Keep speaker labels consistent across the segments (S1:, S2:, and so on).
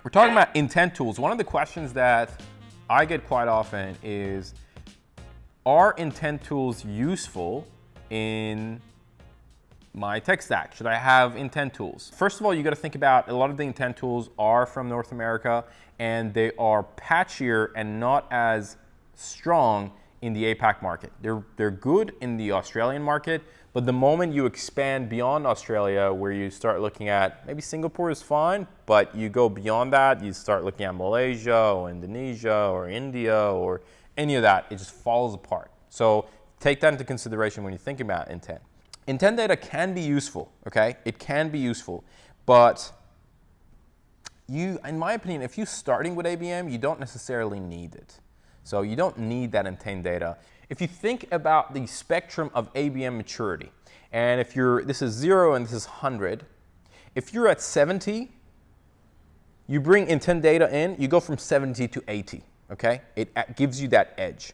S1: We're talking about intent tools. One of the questions that I get quite often is, are intent tools useful in my tech stack? Should I have intent tools? First of all, you got to think about a lot of the intent tools are from North America, and they are patchier and not as strong in the APAC market. They're good in the Australian market, but the moment you expand beyond Australia, where you start looking at, maybe Singapore is fine, but you go beyond that, you start looking at Malaysia or Indonesia or India or any of that, it just falls apart. So take that into consideration when you think about intent. Intent data can be useful, okay? It can be useful, but in my opinion, if you're starting with ABM, you don't necessarily need it. So you don't need that intent data. If you think about the spectrum of ABM maturity, and if this is 0 and this is 100, if you're at 70, you bring intent data in, you go from 70 to 80, okay? It gives you that edge.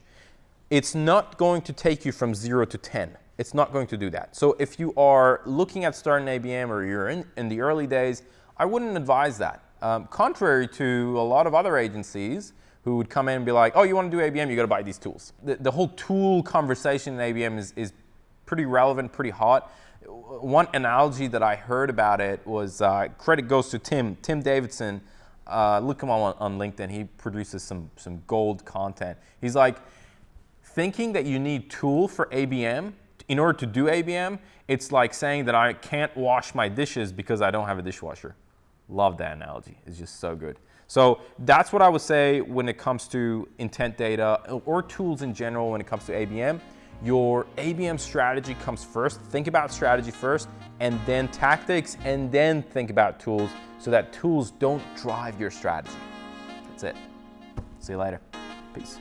S1: It's not going to take you from 0 to 10. It's not going to do that. So if you are looking at starting ABM or you're in the early days, I wouldn't advise that. Contrary to a lot of other agencies who would come in and be like, oh, you want to do ABM, you got to buy these tools. The whole tool conversation in ABM is pretty relevant, pretty hot. One analogy that I heard about it was, credit goes to Tim Davidson. Look him on LinkedIn. He produces some gold content. He's like, thinking that you need tool for ABM, in order to do ABM, it's like saying that I can't wash my dishes because I don't have a dishwasher. Love that analogy. It's just so good. So that's what I would say when it comes to intent data or tools in general when it comes to ABM. Your ABM strategy comes first. Think about strategy first, and then tactics, and then think about tools so that tools don't drive your strategy. That's it. See you later. Peace.